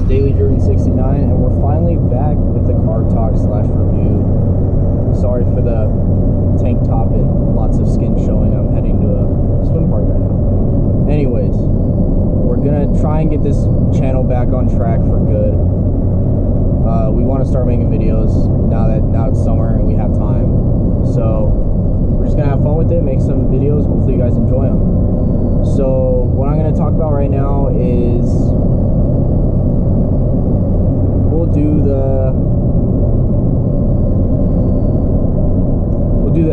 Daily Driven 69, and we're finally back with the car talk / review. Sorry for the tank top and lots of skin showing. I'm heading to a swim park right now. Anyways, we're gonna try and get this channel back on track for good. We want to start making videos now it's summer and we have time. So we're just gonna have fun with it, make some videos. Hopefully you guys enjoy them. So what I'm gonna talk about right now is we'll do the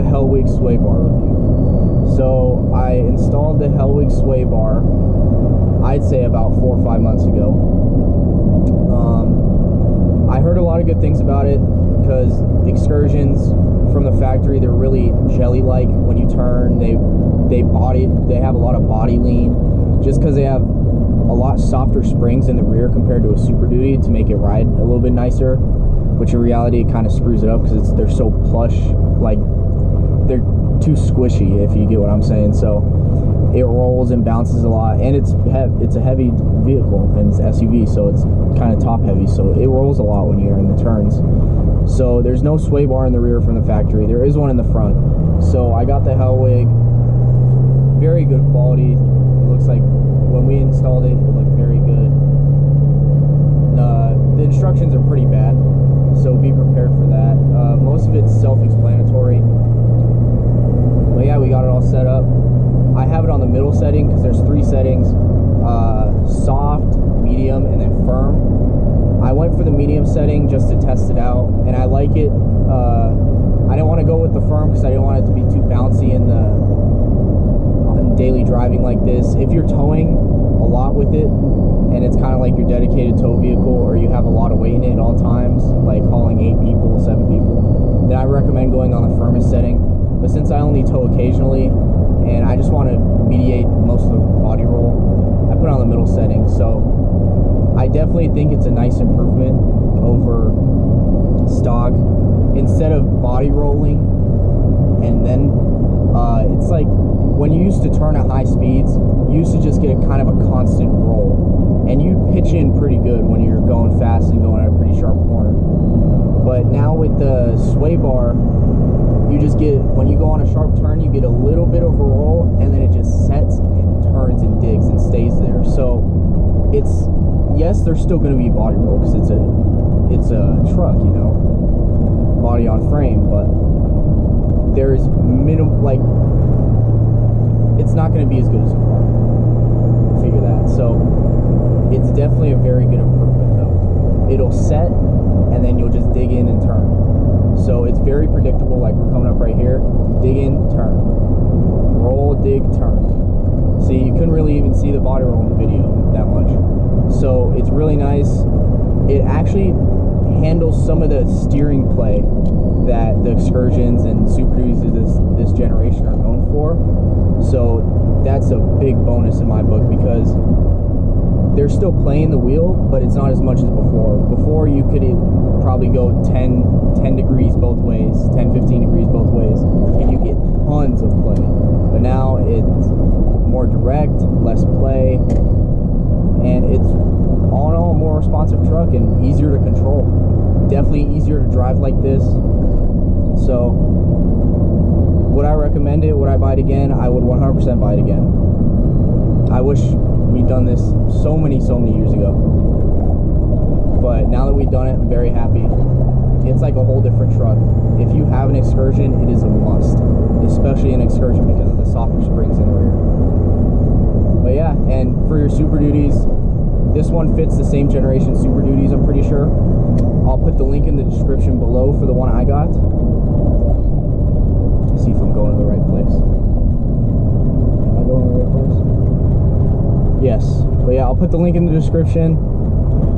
Hellwig Sway Bar review. So I installed the Hellwig Sway Bar, I'd say about 4 or 5 months ago. I heard a lot of good things about it because Excursions from the factory, they're really jelly-like when you turn. They have a lot of body lean, just because they have a lot softer springs in the rear compared to a Super Duty to make it ride a little bit nicer, which in reality it kind of screws it up because they're so plush, like they're too squishy, if you get what I'm saying. So it rolls and bounces a lot, and it's a heavy vehicle, and it's SUV, so it's kind of top heavy, so it rolls a lot when you're in the turns. So there's no sway bar in the rear from the factory. There is one in the front. So I got the Hellwig, very good quality. It looks like when we installed it, it looked very good. The instructions are pretty bad, so be prepared for that. Most of it's self-explanatory. But yeah, we got it all set up. I have it on the middle setting because there's 3 settings: soft, medium, and then firm. I went for the medium setting just to test it out, and I like it. I didn't want to go with the firm because I didn't want it to be too bouncy in daily driving like this. If you're towing a lot with it, and it's kind of like your dedicated tow vehicle, or you have a lot of weight in it at all times, like hauling 8 people, 7 people, then I recommend going on the firmest setting. But since I only tow occasionally, and I just want to mediate most of the body roll, I put it on the middle setting. So I definitely think it's a nice improvement over stock. Instead of body rolling, and then it's like when you used to turn at high speeds, you used to just get a kind of a constant roll, and you pitch in pretty good when you're going fast and going at a pretty sharp corner. But now with the sway bar, you just get, when you go on a sharp turn, you get a little bit of a roll, and then it just sets and turns and digs and stays there. So it's, yes, there's still going to be body roll because it's a truck, you know, body on frame, but there's minimum, like, it's not going to be as good as a car. Figure that. So it's definitely a very good improvement, though. It'll set, and then you'll just dig in and turn. So it's very predictable. Like, we're coming up right here, dig in, turn, roll, dig, turn. See, you couldn't really even see the body roll in the video that much. So it's really nice. It actually handles some of the steering play that the Excursions and Super Duties of this generation are known for. So that's a big bonus in my book, because they're still playing the wheel, but it's not as much as before. Before, you could probably go 10 degrees both ways, 10, 15 degrees both ways, and you get tons of play. But now it's more direct, less play, and it's all in all a more responsive truck and easier to control. Definitely easier to drive like this. So would I recommend it? Would I buy it again? I would 100% buy it again. I wish we'd done this so many years ago. But now that we've done it, I'm very happy. It's like a whole different truck. If you have an Excursion, it is a must, especially an Excursion because of the softer springs in the rear. But yeah, and for your Super Duties, this one fits the same generation Super Duties, I'm pretty sure. I'll put the link in the description below for the one I got. Let's see if I'm going to the right place. Am I going to the right place? Yes. But yeah, I'll put the link in the description.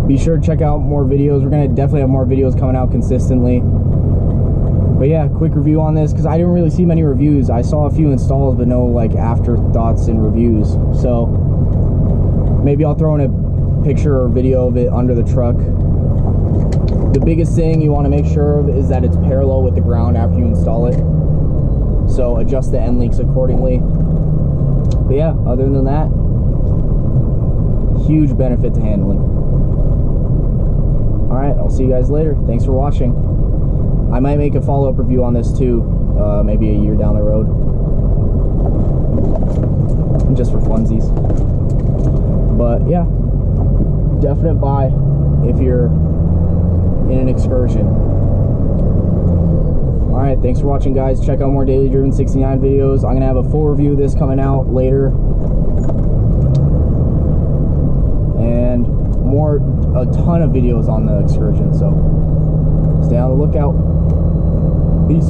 Be sure to check out more videos. We're going to definitely have more videos coming out consistently. But yeah, quick review on this, because I didn't really see many reviews. I saw a few installs, but no like afterthoughts and reviews. So maybe I'll throw in a picture or video of it under the truck. The biggest thing you want to make sure of is that it's parallel with the ground after you install it. So adjust the end links accordingly. But yeah, other than that, huge benefit to handling. Alright, I'll see you guys later. Thanks for watching. I might make a follow-up review on this too, maybe a year down the road. Just for funsies. But yeah, definite buy if you're in an excursion. Alright, thanks for watching, guys. Check out more Daily Driven 69 videos. I'm going to have a full review of this coming out later. And a ton of videos on the excursion, so stay on the lookout. Peace.